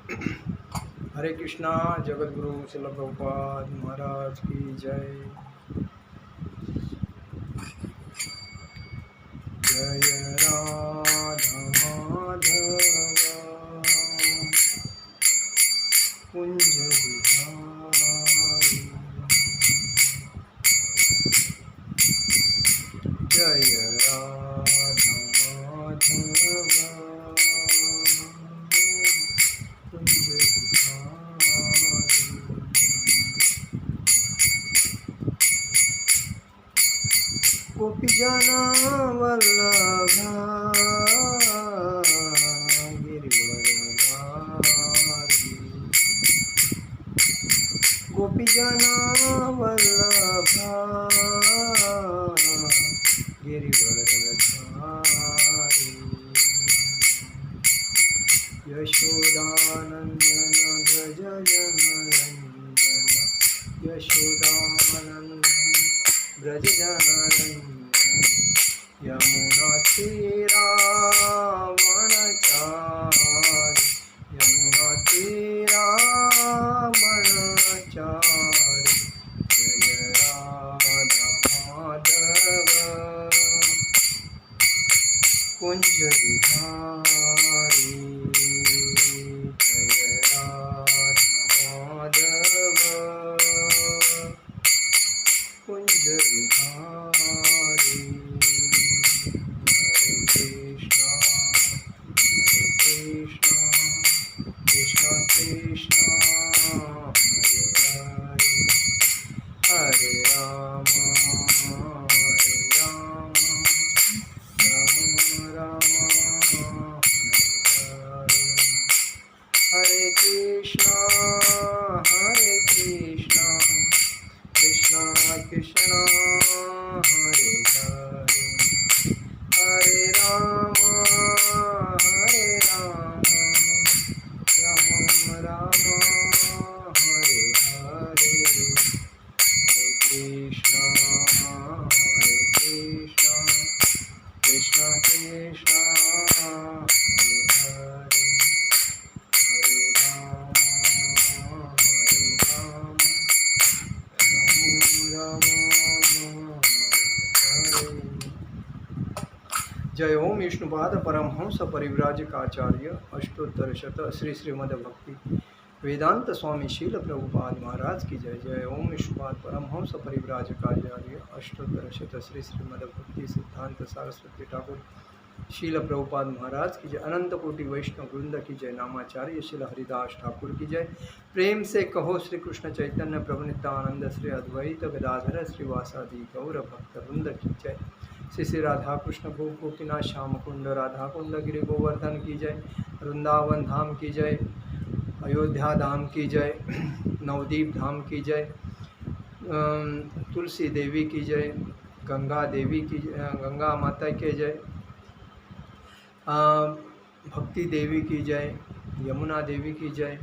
हरे कृष्णा। जगत गुरु श्रील प्रभुपाद महाराज की जय। जय राधा माधव कुंज बिहारी। जय राधा माधव कुंज बिहारी। गोपीजना वल्लभा गिरिवरधारी। गोपीजना वल्लभा गिरिवरधारी। यशोदानंदन व्रज जनरंजन। यशोदानंदन व्रज जनरंजन। यमुना तीरावनचारि। यमुना तीरावनचारि। जय राधा माधव कुंज बिहारी। जय राधा माधव कुंज बिहारी। हरे कृष्णा कृष्णा कृष्णा हरे हरे। हरे राम राम राम हरे हरे। हरे कृष्णा कृष्णा कृष्णा हरे हरे। हरे राम राम राम हरे हरे। हरे कृष्णा कृष्णा कृष्णा हरे हरे। हरे राम राम हरे। जय ओम विष्णुपाद परमहंस परिव्राजकाचार्य अष्टोत्तर शत श्री श्रीमद भक्ति वेदांत स्वामी शील प्रभुपाद महाराज की जय। जय ओम विष्णुपाद परमहंस परिव्राजकाचार्य अष्टोत्तर शत श्री श्रीमद भक्ति सिद्धांत सरस्वती ठाकुर शील प्रभुपाद महाराज की जय। अनंत कोटि वैष्णव वृंद की जय। नामाचार्य श्रील हरिदास ठाकुर की जय। प्रेम से कहो श्री कृष्ण चैतन्य प्रभु नित्यानंद श्री अद्वैत गदाधर श्रीवासादि गौर भक्त वृंद की जय। श्री श्री राधा कृष्ण गोपीनाथ श्याम कुंड राधा कुंड गिरि गोवर्धन की जय। वृंदावन धाम की जय। अयोध्या धाम की जय। नवदीप धाम की जय। तुलसी देवी की जय। गंगा देवी की गंगा माता की जय। भक्ति देवी की जय। यमुना देवी की जय।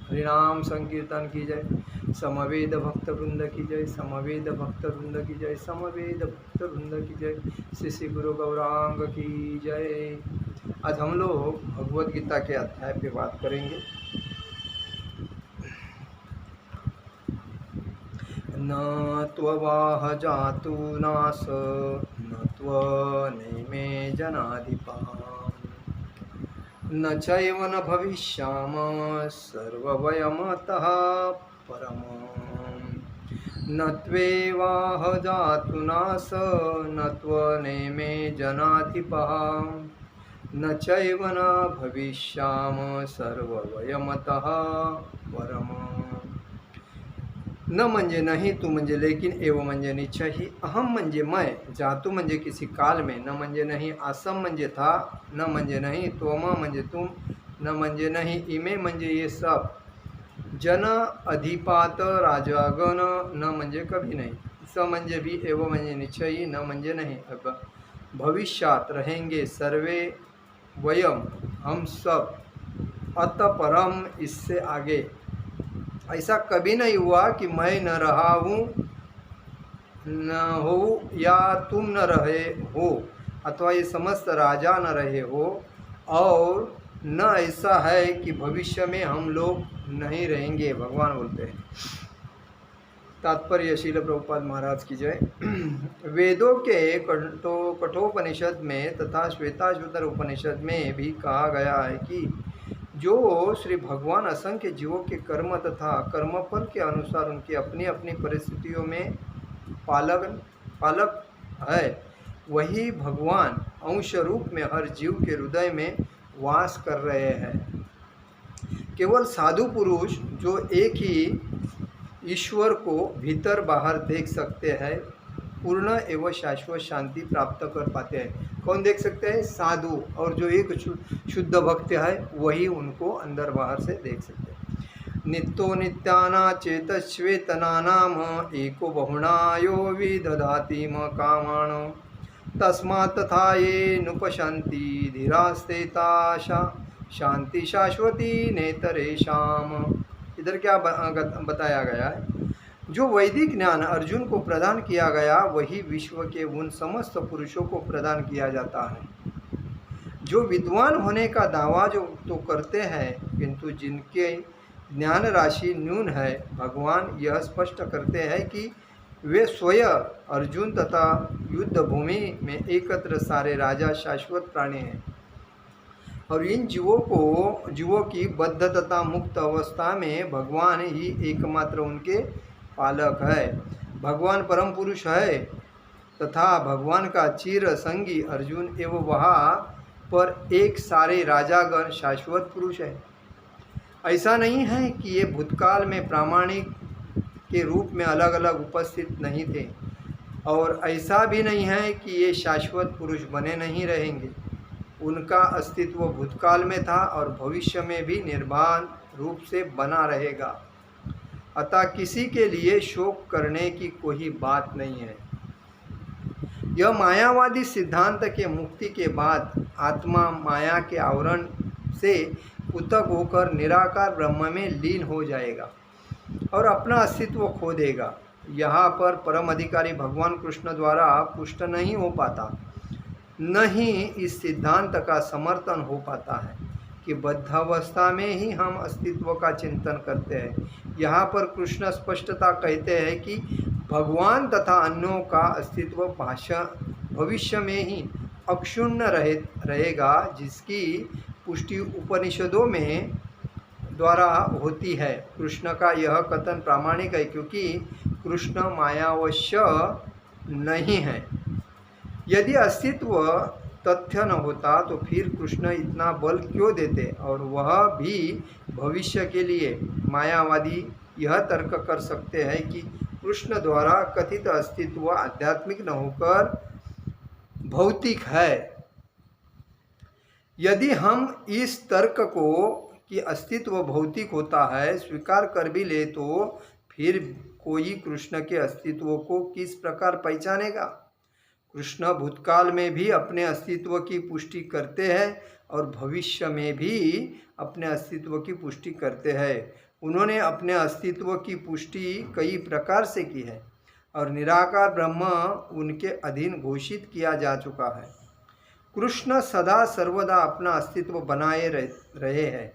हरिनाम संकीर्तन की जय। समवेद भक्त वृंद की जय। समवेद भक्त वृंद की जय। समवेद भक्त वृंद की जय। श्री श्री गुरु गौरांग की जय। आज हम लोग भगवद गीता के अध्याय पे बात करेंगे। न त्ववाह जातु नास न त्वनेमे जनाधिपः न चैव न भविष्याम सर्ववयमतः परमम्। न त्वेवाह जातु नास न त्वनेमे जनाधिपः न चैव न भविष्याम सर्ववयमतः परमम्। न म्हणजे नहीं, तू म्हणजे लेकिन, एव म्हणजे निश्चय ही, अहम म्हणजे मैं, जातू म्हणजे किसी काल में, न म्हणजे नहीं, असम म्हणजे था, न म्हणजे नहीं, त्वम म्हणजे तुम, न म्हणजे नहीं, इमे म्हणजे ये सब, जन अधिपात राजागण, न म्हणजे कभी नहीं, स म्हणजे भी, एव म्हणजे निश्चय ही, न म्हणजे नहीं, भविष्यात रहेंगे सर्वे, वयम हम सब, अत परम इससे आगे। ऐसा कभी नहीं हुआ कि मैं न रहा हूँ न हो या तुम न रहे हो, अथवा ये समस्त राजा न रहे हो, और न ऐसा है कि भविष्य में हम लोग नहीं रहेंगे, भगवान बोलते हैं। तात्पर्य श्रील प्रभुपाद महाराज की जय। वेदों के कठोपनिषद में तथा श्वेताश्वतर उपनिषद में भी कहा गया है कि जो श्री भगवान असंख्य जीवों के कर्म तथा कर्मफल के अनुसार उनकी अपनी अपनी परिस्थितियों में पालक है, वही भगवान अंश रूप में हर जीव के हृदय में वास कर रहे हैं। केवल साधु पुरुष जो एक ही ईश्वर को भीतर बाहर देख सकते हैं, पूर्ण एवं शाश्वत शांति प्राप्त कर पाते हैं। कौन देख सकते हैं? साधु। और जो एक शुद्ध भक्त है वही उनको अंदर बाहर से देख सकते हैं। नित्यो नित्याना चेतश्वेतनानाम एको बहुणायो विदधाति म कामान् तस्मात् तथा ये नुपशन्ति धीरास्तेता शांति शाश्वती नेतरेषाम। इधर क्या बताया गया है? जो वैदिक ज्ञान अर्जुन को प्रदान किया गया वही विश्व के उन समस्त पुरुषों को प्रदान किया जाता है जो विद्वान होने का दावा जो तो करते हैं, किंतु जिनके ज्ञान राशि न्यून है। भगवान यह स्पष्ट करते हैं कि वे स्वयं अर्जुन तथा युद्ध भूमि में एकत्र सारे राजा शाश्वत प्राणी हैं और इन जीवों की बद्ध तथा मुक्त अवस्था में भगवान ही एकमात्र उनके पालक है। भगवान परम पुरुष है तथा भगवान का चिर संगी अर्जुन एवं वहाँ पर एक सारे राजागण शाश्वत पुरुष है। ऐसा नहीं है कि ये भूतकाल में प्रामाणिक के रूप में अलग अलग उपस्थित नहीं थे और ऐसा भी नहीं है कि ये शाश्वत पुरुष बने नहीं रहेंगे। उनका अस्तित्व भूतकाल में था और भविष्य में भी निर्बाध रूप से बना रहेगा। अतः किसी के लिए शोक करने की कोई बात नहीं है। यह मायावादी सिद्धांत के मुक्ति के बाद आत्मा माया के आवरण से पृथक होकर निराकार ब्रह्म में लीन हो जाएगा और अपना अस्तित्व खो देगा। यहाँ पर परम अधिकारी भगवान कृष्ण द्वारा पुष्ट नहीं हो पाता, न ही इस सिद्धांत का समर्थन हो पाता है कि बद्धावस्था में ही हम अस्तित्व का चिंतन करते हैं। यहाँ पर कृष्ण स्पष्टता कहते हैं कि भगवान तथा अन्यों का अस्तित्व भविष्य में ही अक्षुण्ण रहेगा, जिसकी पुष्टि उपनिषदों में द्वारा होती है। कृष्ण का यह कथन प्रामाणिक है क्योंकि कृष्ण मायावश्य नहीं है। यदि अस्तित्व तथ्य न होता तो फिर कृष्ण इतना बल क्यों देते, और वह भी भविष्य के लिए। मायावादी यह तर्क कर सकते हैं कि कृष्ण द्वारा कथित अस्तित्व आध्यात्मिक न होकर भौतिक है। यदि हम इस तर्क को कि अस्तित्व भौतिक होता है स्वीकार कर भी ले तो फिर कोई कृष्ण के अस्तित्व को किस प्रकार पहचानेगा? कृष्ण भूतकाल में भी अपने अस्तित्व की पुष्टि करते हैं और भविष्य में भी अपने अस्तित्व की पुष्टि करते हैं। उन्होंने अपने अस्तित्व की पुष्टि कई प्रकार से की है और निराकार ब्रह्म उनके अधीन घोषित किया जा चुका है। कृष्ण सदा सर्वदा अपना अस्तित्व बनाए रहे हैं।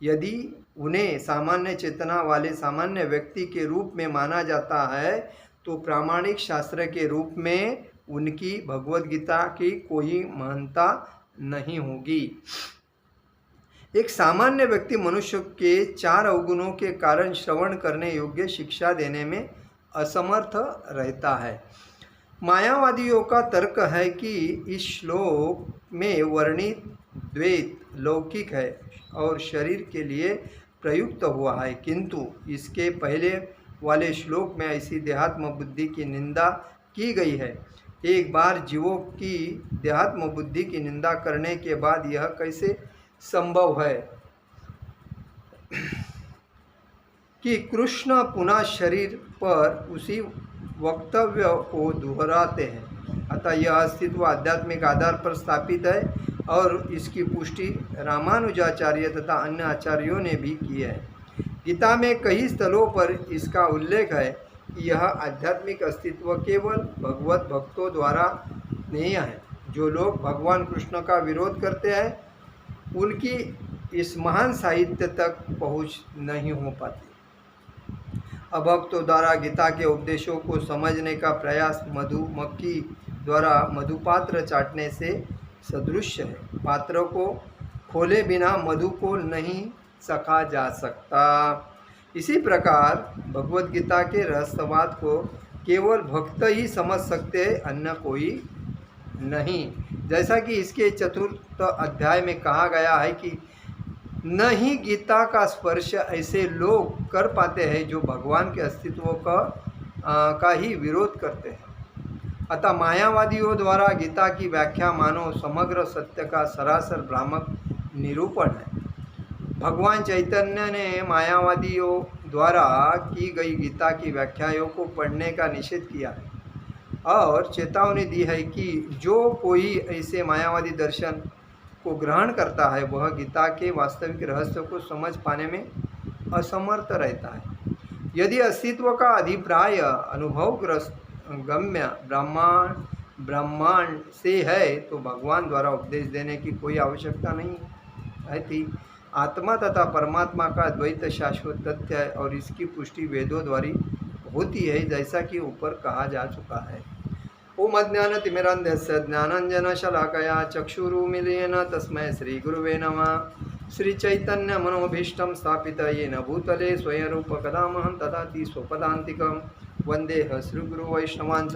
यदि उन्हें सामान्य चेतना वाले सामान्य व्यक्ति के रूप में माना जाता है तो प्रामाणिक शास्त्र के रूप में उनकी भगवद गीता की कोई महानता नहीं होगी। एक सामान्य व्यक्ति मनुष्य के 4 अवगुणों के कारण श्रवण करने योग्य शिक्षा देने में असमर्थ रहता है। मायावादियों का तर्क है कि इस श्लोक में वर्णित द्वैत लौकिक है और शरीर के लिए प्रयुक्त हुआ है, किंतु इसके पहले वाले श्लोक में ऐसी देहात्म बुद्धि की निंदा की गई है। एक बार जीवों की देहात्म बुद्धि की निंदा करने के बाद यह कैसे संभव है कि कृष्ण पुनः शरीर पर उसी वक्तव्य को दोहराते हैं? अतः यह अस्तित्व आध्यात्मिक आधार पर स्थापित है और इसकी पुष्टि रामानुजाचार्य तथा अन्य आचार्यों ने भी की है। गीता में कई स्थलों पर इसका उल्लेख है कि यह आध्यात्मिक अस्तित्व केवल भगवत भक्तों द्वारा नहीं है। जो लोग भगवान कृष्ण का विरोध करते हैं उनकी इस महान साहित्य तक पहुँच नहीं हो पाती। अभक्तों द्वारा गीता के उपदेशों को समझने का प्रयास मधुमक्खी द्वारा मधुपात्र चाटने से सदृश है। पात्र को खोले बिना मधु को नहीं चखा जा सकता। इसी प्रकार भगवत गीता के रहस्यवाद को केवल भक्त ही समझ सकते हैं, अन्य कोई नहीं। जैसा कि इसके 4th अध्याय में कहा गया है कि न ही गीता का स्पर्श ऐसे लोग कर पाते हैं जो भगवान के अस्तित्व का ही विरोध करते हैं। अतः मायावादियों द्वारा गीता की व्याख्या मानो समग्र सत्य का सरासर भ्रामक निरूपण है। भगवान चैतन्य ने मायावादियों द्वारा की गई गीता की व्याख्याओं को पढ़ने का निषेध किया है और चेतावनी दी है कि जो कोई ऐसे मायावादी दर्शन को ग्रहण करता है वह गीता के वास्तविक रहस्य को समझ पाने में असमर्थ रहता है। यदि अस्तित्व का अभिप्राय अनुभवग्रस्त गम्य ब्रह्मांड से है तो भगवान द्वारा उपदेश देने की कोई आवश्यकता नहीं रहती। आत्मा तथा परमात्मा का द्वैत शाश्वत तथ्य है और इसकी पुष्टि वेदों द्वारा होती है, जैसा कि ऊपर कहा जा चुका है। ओम अज्ञानतिमिरान्धस्य ज्ञानाञ्जनशलाकया चक्षुरुन्मीलितेन तस्मै श्रीगुरुवे नमः। श्रीचैतन्य मनोभीष्टं स्थापित येन भूतले स्वयं रूप कदामहं ददाति स्वपदान्तिकं। वन्देह श्रीगुरुवैष्णवांच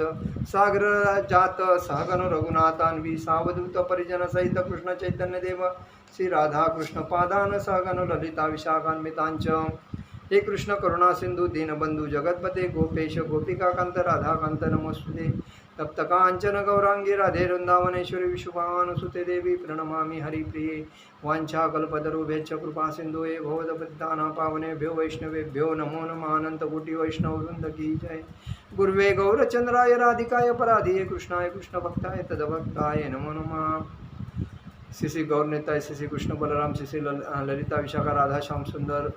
सागरजात सहगण रघुनाथान्वी सावधूत परिजन सहित कृष्ण चैतन्य देव श्री राधा कृष्ण पादान सहगण ललिता विशाखान्वितांच। हे कृष्ण करुणा सिंधु दीनबंधु जगतपते गोपेश गोपिका कांत राधा कांत नमोस्तुते। तप्त कांचन गौरांगी राधे वृंदावनेश्वरी विश्वभानुसुते देवी प्रणमामि हरिप्रिये। वाञ्छाकल्पतरुभ्यश्च कृपा सिन्धुवे भवद्पतितानां पावनेभ्यो वैष्णवेभ्यो नमो नमः। अनंत कोटि वैष्णव वृंद की जय। गुरुवे गौरचंद्राय राधिकाय पराधिये कृष्णाय कृष्ण भक्ताय तदभक्ताय नमो नमः। श्री गौरनेताय श्री कृष्ण बलराम श्री ललिता विशाखा राधा श्याम सुंदर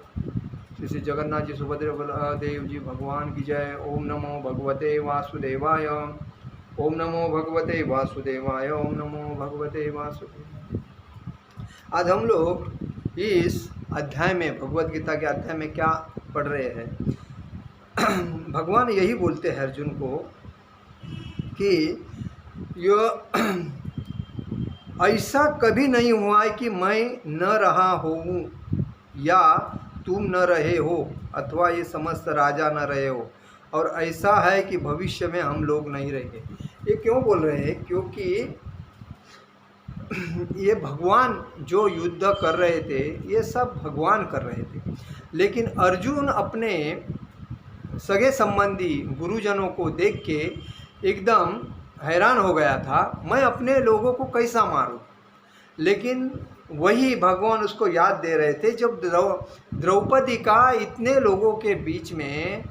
श्री जगन्नाथ जी सुभद्र बलदेव जी भगवान की जय। ओम नमो भगवते वासुदेवाय। ओम नमो भगवते वासुदेवाय। ओम नमो भगवते वासुदेवाय। आज हम लोग इस अध्याय में भगवत गीता के अध्याय में क्या पढ़ रहे हैं। भगवान यही बोलते हैं अर्जुन को कि ऐसा कभी नहीं हुआ है कि मैं न रहा हूँ या तुम न रहे हो अथवा ये समस्त राजा न रहे हो, और ऐसा है कि भविष्य में हम लोग नहीं रहेंगे। ये क्यों बोल रहे हैं? क्योंकि ये भगवान जो युद्ध कर रहे थे ये सब भगवान कर रहे थे, लेकिन अर्जुन अपने सगे संबंधी गुरुजनों को देख के एकदम हैरान हो गया था, मैं अपने लोगों को कैसा मारूं। लेकिन वही भगवान उसको याद दे रहे थे जब द्रौपदी का इतने लोगों के बीच में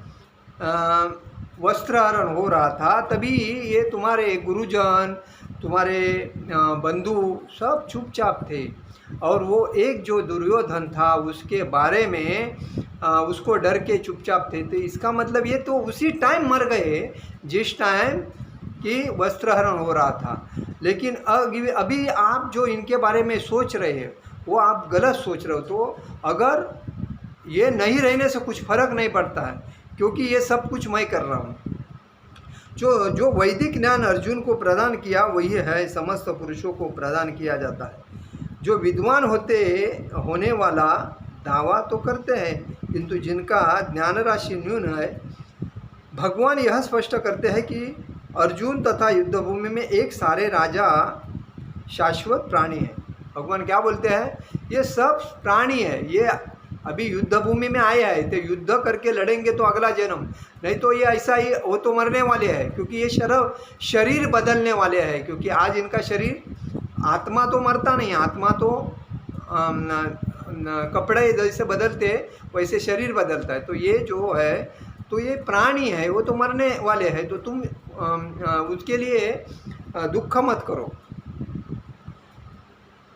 वस्त्रहरण हो रहा था, तभी ये तुम्हारे गुरुजन तुम्हारे बंधु सब चुपचाप थे, और वो एक जो दुर्योधन था उसके बारे में उसको डर के चुपचाप थे। तो इसका मतलब ये तो उसी टाइम मर गए जिस टाइम कि वस्त्रहरण हो रहा था। लेकिन अभी आप जो इनके बारे में सोच रहे हैं वो आप गलत सोच रहे हो। तो अगर ये नहीं रहने से कुछ फर्क नहीं पड़ता है, क्योंकि ये सब कुछ मैं कर रहा हूँ। जो वैदिक ज्ञान अर्जुन को प्रदान किया वही है समस्त पुरुषों को प्रदान किया जाता है। जो विद्वान होने वाला दावा तो करते हैं, किंतु जिनका ज्ञान राशि न्यून है, भगवान यह स्पष्ट करते हैं कि अर्जुन तथा युद्धभूमि में एक सारे राजा शाश्वत प्राणी है। भगवान क्या बोलते हैं? ये सब प्राणी है, ये अभी युद्धभूमि में आए हैं तो युद्ध करके लड़ेंगे तो अगला जन्म, नहीं तो ये ऐसा ही वो तो मरने वाले हैं, क्योंकि ये शरीर बदलने वाले हैं। क्योंकि आज इनका शरीर, आत्मा तो मरता नहीं, आत्मा तो कपड़े जैसे बदलते वैसे शरीर बदलता है। तो ये जो है तो ये प्राणी है, वो तो मरने वाले हैं, तो तुम उसके लिए दुख मत करो।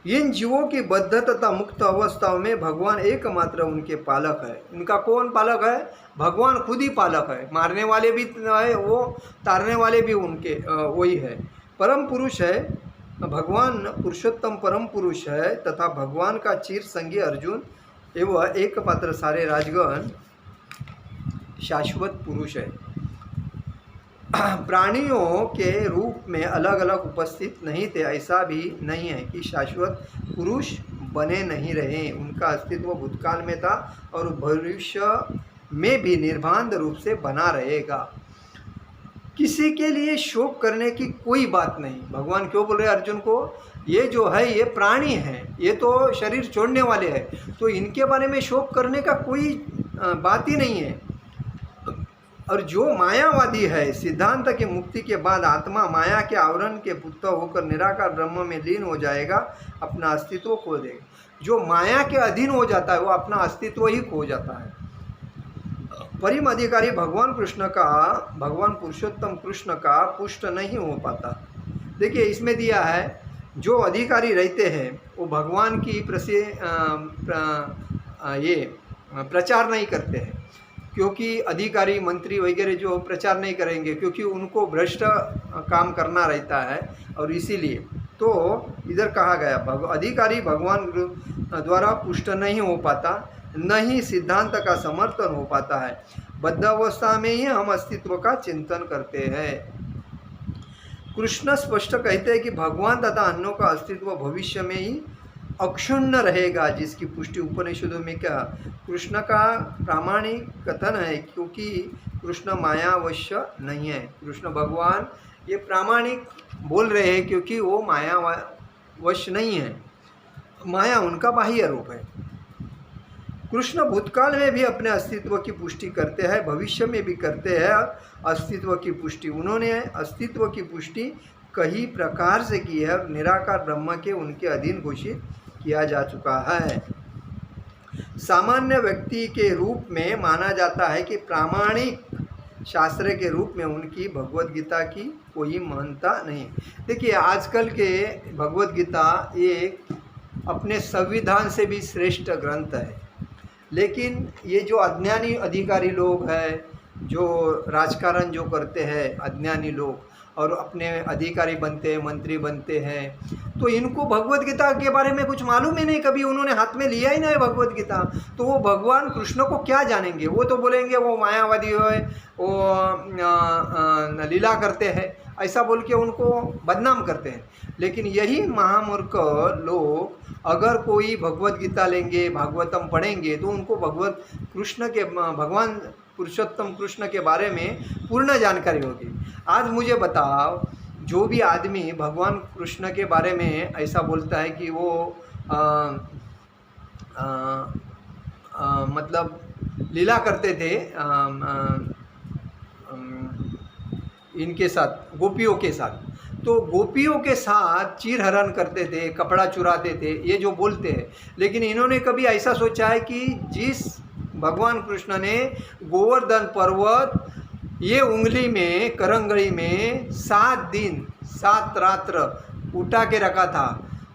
इन जीवों की बद्ध तथा मुक्त अवस्थाओं में भगवान एकमात्र उनके पालक है। उनका कौन पालक है? भगवान खुद ही पालक है। मारने वाले भी है वो, तारने वाले भी उनके वही है। परम पुरुष है भगवान पुरुषोत्तम परम पुरुष है तथा भगवान का चिर संगी अर्जुन एवं एक पात्र सारे राजगण शाश्वत पुरुष है। प्राणियों के रूप में अलग अलग उपस्थित नहीं थे, ऐसा भी नहीं है कि शाश्वत पुरुष बने नहीं रहे। उनका अस्तित्व भूतकाल में था और भविष्य में भी निर्बाध रूप से बना रहेगा। किसी के लिए शोक करने की कोई बात नहीं। भगवान क्यों बोल रहे हैं अर्जुन को, ये जो है ये प्राणी हैं, ये तो शरीर छोड़ने वाले हैं, तो इनके बारे में शोक करने का कोई बात ही नहीं है। और जो मायावादी है, सिद्धांत की मुक्ति के बाद आत्मा माया के आवरण के मुक्त होकर निराकार ब्रह्म में लीन हो जाएगा, अपना अस्तित्व खो देगा। जो माया के अधीन हो जाता है वो अपना अस्तित्व ही खो जाता है। परम अधिकारी भगवान कृष्ण का, भगवान पुरुषोत्तम कृष्ण का पुष्ट नहीं हो पाता। देखिए इसमें दिया है, जो अधिकारी रहते हैं वो भगवान की प्रचार नहीं करते हैं, क्योंकि अधिकारी मंत्री वगैरह जो प्रचार नहीं करेंगे, क्योंकि उनको भ्रष्ट काम करना रहता है। और इसीलिए तो इधर कहा गया अधिकारी भगवान द्वारा पुष्ट नहीं हो पाता, न ही सिद्धांत का समर्थन हो पाता है। बद्ध अवस्था में ही हम अस्तित्व का चिंतन करते हैं। कृष्ण स्पष्ट कहते हैं कि भगवान तथा अन्यों का अस्तित्व भविष्य में ही अक्षुण्ण रहेगा, जिसकी पुष्टि उपनिषदों में क्या कृष्ण का प्रामाणिक कथन है, क्योंकि कृष्ण मायावश्य नहीं है। कृष्ण भगवान ये प्रामाणिक बोल रहे हैं क्योंकि वो मायावश्य नहीं है, माया उनका बाह्य रूप है। कृष्ण भूतकाल में भी अपने अस्तित्व की पुष्टि करते हैं, भविष्य में भी करते हैं अस्तित्व की पुष्टि। उन्होंने अस्तित्व की पुष्टि कई प्रकार से की है और निराकार ब्रह्म के उनके अधीन घोषित किया जा चुका है। सामान्य व्यक्ति के रूप में माना जाता है कि प्रामाणिक शास्त्र के रूप में उनकी भगवत गीता की कोई महानता नहीं। देखिए आजकल के भगवत गीता एक अपने संविधान से भी श्रेष्ठ ग्रंथ है, लेकिन ये जो अज्ञानी अधिकारी लोग हैं, जो राजकारण जो करते हैं अज्ञानी लोग, और अपने अधिकारी बनते हैं, मंत्री बनते हैं, तो इनको भगवत गीता के बारे में कुछ मालूम ही नहीं, कभी उन्होंने हाथ में लिया ही नहीं भगवत गीता। तो वो भगवान कृष्ण को क्या जानेंगे। वो तो बोलेंगे वो मायावादी है, वो लीला करते हैं, ऐसा बोल के उनको बदनाम करते हैं। लेकिन यही महामूर्ख लोग अगर कोई भगवत गीता लेंगे, भागवतम पढ़ेंगे, तो उनको भगवत कृष्ण के, भगवान पुरुषोत्तम कृष्ण के बारे में पूर्ण जानकारी होगी। आज मुझे बताओ, जो भी आदमी भगवान कृष्ण के बारे में ऐसा बोलता है कि वो मतलब लीला करते थे इनके साथ, गोपियों के साथ, तो गोपियों के साथ चीर हरण करते थे, कपड़ा चुराते थे, ये जो बोलते हैं। लेकिन इन्होंने कभी ऐसा सोचा है कि जिस भगवान कृष्ण ने गोवर्धन पर्वत ये उंगली में, करंगड़ी में 7 दिन 7 रात्र उठा के रखा था,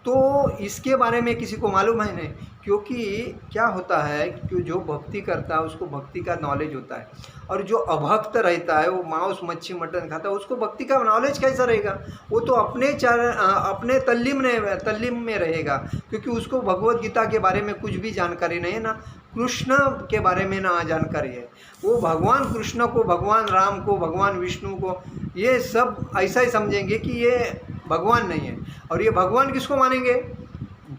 तो इसके बारे में किसी को मालूम है नहीं। क्योंकि क्या होता है कि जो भक्ति करता है उसको भक्ति का नॉलेज होता है, और जो अभक्त रहता है वो मांस मच्छी मटन खाता है, उसको भक्ति का नॉलेज कैसा रहेगा। वो तो अपने तल्लीम में रहेगा, क्योंकि उसको भगवत गीता के बारे में कुछ भी जानकारी नहीं है, ना कृष्ण के बारे में ना जानकारी है। वो भगवान कृष्ण को, भगवान राम को, भगवान विष्णु को, ये सब ऐसा ही समझेंगे कि ये भगवान नहीं है। और ये भगवान किसको मानेंगे,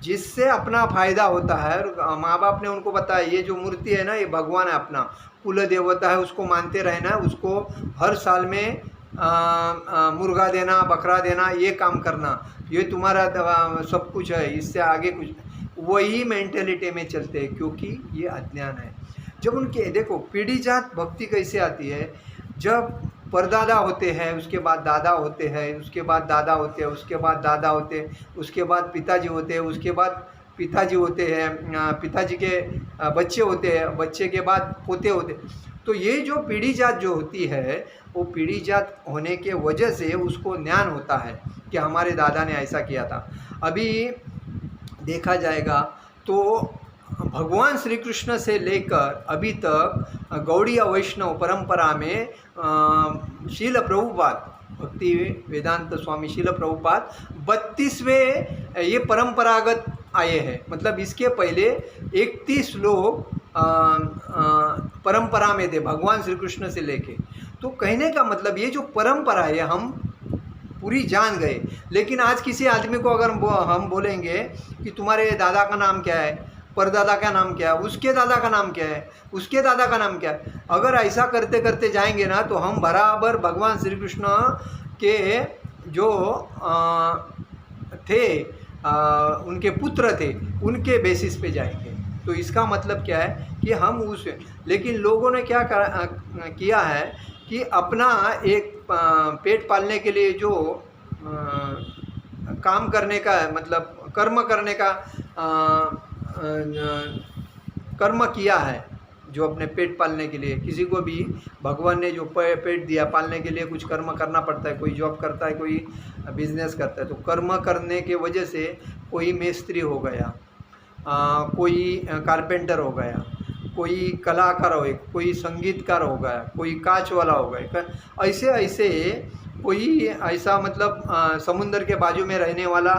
जिससे अपना फायदा होता है। और माँ बाप ने उनको बताया ये जो मूर्ति है ना, ये भगवान है, अपना कुल देवता है, उसको मानते रहना है, उसको हर साल में मुर्गा देना, बकरा देना, ये काम करना, ये तुम्हारा सब कुछ है, इससे आगे कुछ। वही मेंटेलिटी में चलते हैं, क्योंकि ये अज्ञान है। जब उनके देखो पीढ़ी जात भक्ति कैसे आती है, जब परदादा होते हैं, उसके बाद दादा होते हैं, उसके बाद दादा होते हैं, उसके बाद दादा होते हैं, उसके बाद पिताजी होते हैं, उसके बाद पिताजी होते हैं, पिताजी के बच्चे होते हैं, बच्चे के बाद पोते होते हैं। तो ये जो पीढ़ी जात जो होती है, वो पीढ़ी जात होने के वजह से उसको ज्ञान होता है कि हमारे दादा ने ऐसा किया था। अभी देखा जाएगा तो भगवान श्री कृष्ण से लेकर अभी तक गौड़ीय वैष्णव परंपरा में शील प्रभुपाद भक्ति वेदांत स्वामी शिल प्रभुपाद 32वें ये परंपरागत आए हैं। मतलब इसके पहले 31 लोग परंपरा में थे भगवान श्री कृष्ण से लेके। तो कहने का मतलब ये जो परंपरा है हम पूरी जान गए। लेकिन आज किसी आदमी को अगर हम बोलेंगे कि तुम्हारे दादा का नाम क्या है, परदादा का नाम क्या है, उसके दादा का नाम क्या है, उसके दादा का नाम क्या है, अगर ऐसा करते करते जाएंगे ना तो हम बराबर भगवान श्री कृष्ण के जो थे उनके पुत्र थे उनके बेसिस पे जाएंगे। तो इसका मतलब क्या है कि हम उस, लेकिन लोगों ने क्या किया है कि अपना एक पेट पालने के लिए जो काम करने का मतलब कर्म करने का कर्म किया है, जो अपने पेट पालने के लिए किसी को भी भगवान ने जो पेट दिया पालने के लिए कुछ कर्म करना पड़ता है। कोई जॉब करता है, कोई बिजनेस करता है, तो कर्म करने के वजह से कोई मेस्त्री हो गया, कोई कारपेंटर हो गया, कोई कलाकार हो गया, कोई संगीतकार हो गया, कोई कांच वाला हो गया, ऐसे ऐसे कोई ऐसा मतलब समुंदर के बाजू में रहने वाला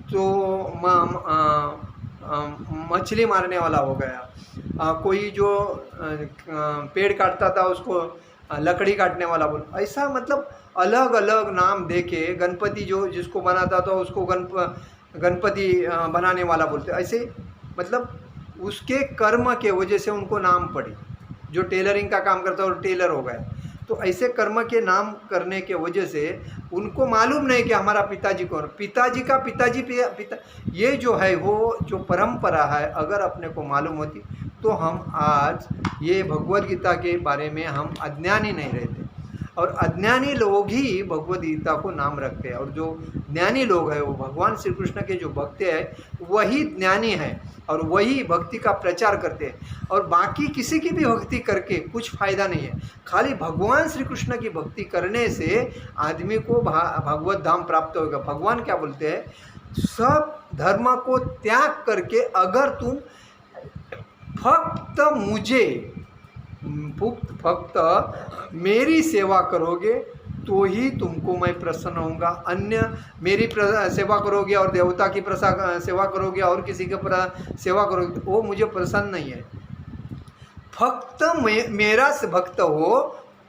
तो मछली मारने वाला हो गया, कोई जो पेड़ काटता था उसको लकड़ी काटने वाला बोल, ऐसा मतलब अलग अलग नाम देके गणपति जो जिसको बनाता था उसको गणपति बनाने वाला बोलते। ऐसे मतलब उसके कर्म के वजह से उनको नाम पड़ी। जो टेलरिंग का काम करता है वो टेलर हो गए। तो ऐसे कर्म के नाम करने के वजह से उनको मालूम नहीं कि हमारा पिताजी कौन, पिताजी का पिताजी पिता ये जो है वो जो परंपरा है अगर अपने को मालूम होती तो हम आज ये भगवद गीता के बारे में हम अज्ञानी नहीं रहते। और अज्ञानी लोग ही भगवद गीता को नाम रखते हैं, और जो ज्ञानी लोग हैं वो भगवान श्री कृष्ण के जो भक्त हैं वही ज्ञानी हैं और वही भक्ति का प्रचार करते हैं। और बाकी किसी की भी भक्ति करके कुछ फायदा नहीं है, खाली भगवान श्री कृष्ण की भक्ति करने से आदमी को भगवत धाम प्राप्त होगा। भगवान क्या बोलते हैं, सब धर्म को त्याग करके अगर तुम फक्त मुझे फक्त मेरी सेवा करोगे तो ही तुमको मैं प्रसन्न होऊंगा। अन्य मेरी सेवा करोगे और देवता की सेवा करोगे और किसी के सेवा करोगे वो मुझे प्रसन्न नहीं है। फक्त मेरा भक्त हो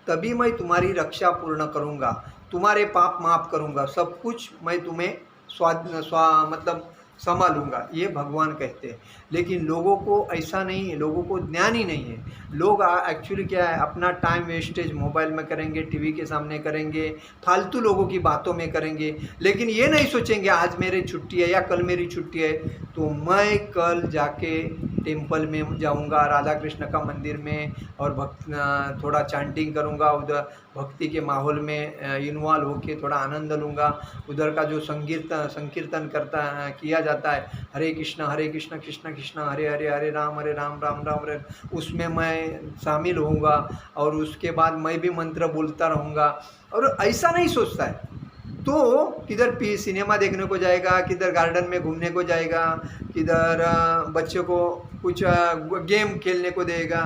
तभी मैं तुम्हारी रक्षा पूर्ण करूंगा, तुम्हारे पाप माफ करूंगा, सब कुछ मैं तुम्हें मतलब संभालूंगा, ये भगवान कहते हैं। लेकिन लोगों को ऐसा नहीं है, लोगों को ज्ञान ही नहीं है। लोग एक्चुअली क्या है अपना टाइम वेस्टेज मोबाइल में करेंगे, टीवी के सामने करेंगे, फालतू लोगों की बातों में करेंगे, लेकिन ये नहीं सोचेंगे आज मेरी छुट्टी है या कल मेरी छुट्टी है तो मैं कल जाके टेम्पल में जाऊंगा, राधा कृष्ण का मंदिर में, और थोड़ा चैंटिंग करूंगा, उधर भक्ति के माहौल में इन्वॉल्व होके थोड़ा आनंद लूँगा। उधर का जो संकीर्तन किया जाता है, हरे कृष्ण कृष्ण कृष्ण हरे हरे, हरे राम राम राम हरे, उसमें मैं शामिल होऊंगा और उसके बाद मैं भी मंत्र बोलता रहूँगा। और ऐसा नहीं सोचता है तो किधर सिनेमा देखने को जाएगा, किधर गार्डन में घूमने को जाएगा, किधर बच्चों को कुछ गेम खेलने को देगा,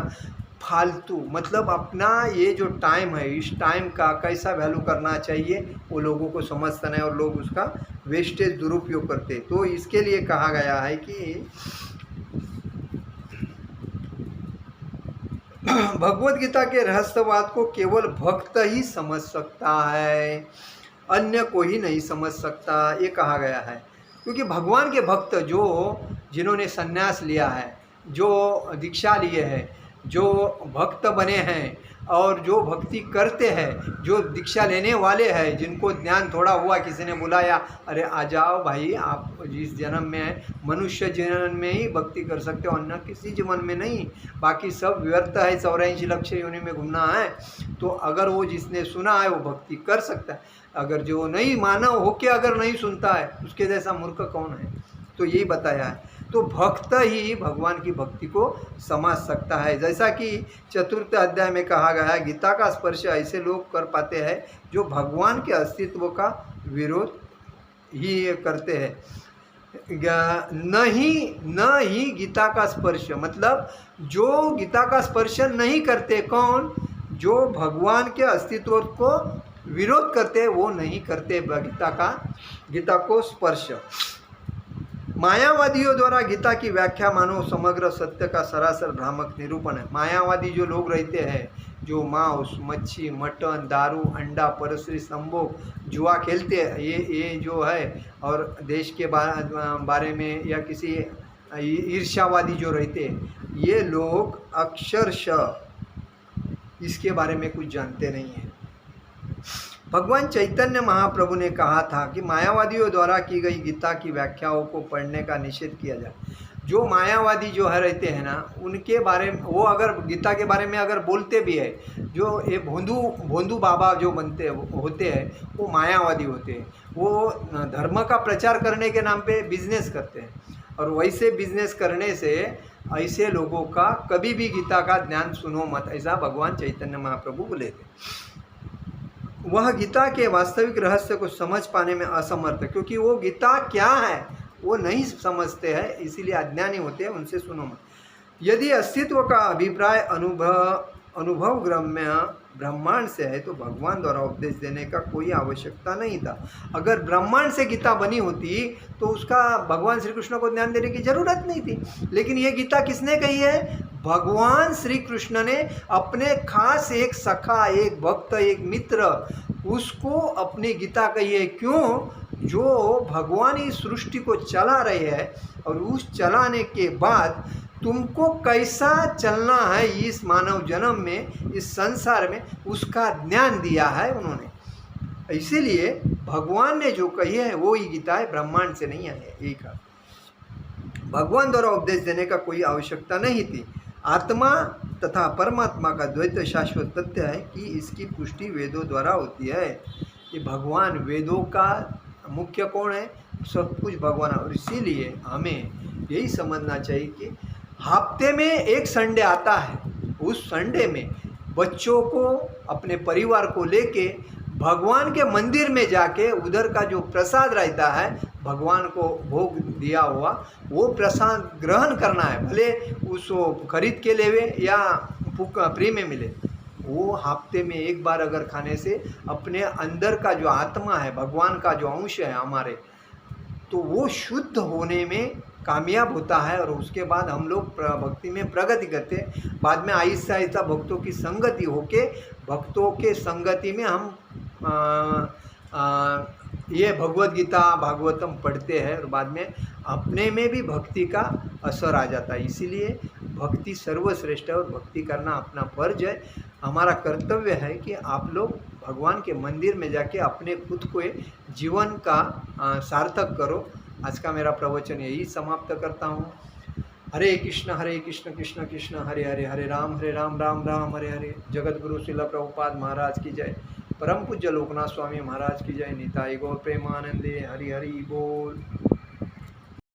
फालतू। मतलब अपना ये जो टाइम है इस टाइम का कैसा वैल्यू करना चाहिए वो लोगों को समझता नहीं और लोग उसका वेस्टेज दुरुपयोग करते। तो इसके लिए कहा गया है कि भगवद गीता के रहस्यवाद को केवल भक्त ही समझ सकता है, अन्य कोई नहीं समझ सकता, ये कहा गया है। क्योंकि भगवान के भक्त जो जिन्होंने संन्यास लिया है, जो दीक्षा लिए है, जो भक्त बने हैं और जो भक्ति करते हैं, जो दीक्षा लेने वाले हैं, जिनको ज्ञान थोड़ा हुआ, किसी ने बुलाया, अरे आ जाओ भाई, आप जिस जन्म में है मनुष्य जन्म में ही भक्ति कर सकते हो, अन्य किसी जीवन में नहीं, बाकी सब व्यर्थ है, 84 लक्ष्य योनि में घूमना है। तो अगर वो जिसने सुना है वो भक्ति कर सकता है, अगर जो नहीं मानव होके अगर नहीं सुनता है उसके जैसा मूर्ख कौन है। तो यही बताया है। तो भक्त ही भगवान की भक्ति को समझ सकता है। जैसा कि 4th अध्याय में कहा गया है, गीता का स्पर्श ऐसे लोग कर पाते हैं जो भगवान के अस्तित्व का विरोध ही करते हैं। न ही गीता का स्पर्श, मतलब जो गीता का स्पर्श नहीं करते, कौन, जो भगवान के अस्तित्व को विरोध करते वो नहीं करते गीता को स्पर्श। मायावादियों द्वारा गीता की व्याख्या मानो समग्र सत्य का सरासर भ्रामक निरूपण है। मायावादी जो लोग रहते हैं, जो मांस, मच्छी, मटन, दारू, अंडा, परश्री, संभोग, जुआ खेलते हैं, ये जो है, और देश के बारे में या किसी ईर्ष्यावादी जो रहते हैं, ये लोग अक्षरशः इसके बारे में कुछ जानते नहीं हैं। भगवान चैतन्य महाप्रभु ने कहा था कि मायावादियों द्वारा की गई गीता की व्याख्याओं को पढ़ने का निषेध किया जाए। जो मायावादी जो है रहते हैं ना, उनके बारे में वो अगर गीता के बारे में अगर बोलते भी है, जो ये भोंदू बाबा जो बनते होते हैं, वो मायावादी होते हैं। वो धर्म का प्रचार करने के नाम पे बिजनेस करते हैं, और वैसे बिजनेस करने से ऐसे लोगों का कभी भी गीता का ज्ञान सुनो मत, ऐसा भगवान चैतन्य महाप्रभु बोले थे। वह गीता के वास्तविक रहस्य को समझ पाने में असमर्थ है, क्योंकि वो गीता क्या है वो नहीं समझते हैं, इसीलिए अज्ञानी होते हैं, उनसे सुनो मत। यदि अस्तित्व का अभिप्राय अनुभव ग्राम्य ब्रह्मांड से है तो भगवान द्वारा उपदेश देने का कोई आवश्यकता नहीं था। अगर ब्रह्मांड से गीता बनी होती तो उसका भगवान श्री कृष्ण को ध्यान देने की जरूरत नहीं थी। लेकिन ये गीता किसने कही है? भगवान श्री कृष्ण ने अपने खास एक सखा, एक भक्त, एक मित्र, उसको अपनी गीता कही है। क्यों? जो भगवान इस सृष्टि को चला रहे हैं, और उस चलाने के बाद तुमको कैसा चलना है इस मानव जन्म में, इस संसार में, उसका ज्ञान दिया है उन्होंने। इसीलिए भगवान ने जो कही है वो ही गीता है, ब्रह्मांड से नहीं है। एक भगवान द्वारा उपदेश देने का कोई आवश्यकता नहीं थी। आत्मा तथा परमात्मा का द्वैत शाश्वत तथ्य है कि इसकी पुष्टि वेदों द्वारा होती है। ये भगवान, वेदों का मुख्य कौन है? सब कुछ भगवान। और इसीलिए हमें यही समझना चाहिए कि हफ्ते में एक संडे आता है, उस संडे में बच्चों को, अपने परिवार को लेके भगवान के मंदिर में जाके उधर का जो प्रसाद रहता है, भगवान को भोग दिया हुआ, वो प्रसाद ग्रहण करना है। भले उसको खरीद के लेवे या फ्री में मिले, वो हफ्ते में एक बार अगर खाने से अपने अंदर का जो आत्मा है, भगवान का जो अंश है हमारे, तो वो शुद्ध होने में कामयाब होता है। और उसके बाद हम लोग भक्ति में प्रगति करते हैं। बाद में आहिस्ता आहिस्ता भक्तों की संगति होके, भक्तों के संगति में हम ये भगवद गीता, भागवतम पढ़ते हैं, और बाद में अपने में भी भक्ति का असर आ जाता है। इसीलिए भक्ति सर्वश्रेष्ठ है, और भक्ति करना अपना फर्ज है। हमारा कर्तव्य है कि आप लोग भगवान के मंदिर में जाके अपने खुद को जीवन का सार्थक करो। आज का मेरा प्रवचन यही समाप्त करता हूँ। हरे कृष्ण कृष्ण कृष्ण हरे हरे, हरे राम राम राम हरे हरे। जगत गुरु श्रील प्रभुपाद महाराज की जय। परम पूज्य लोकनाथ स्वामी महाराज की जय। निताई गौर प्रेमानंदे। हरि हरि बोल।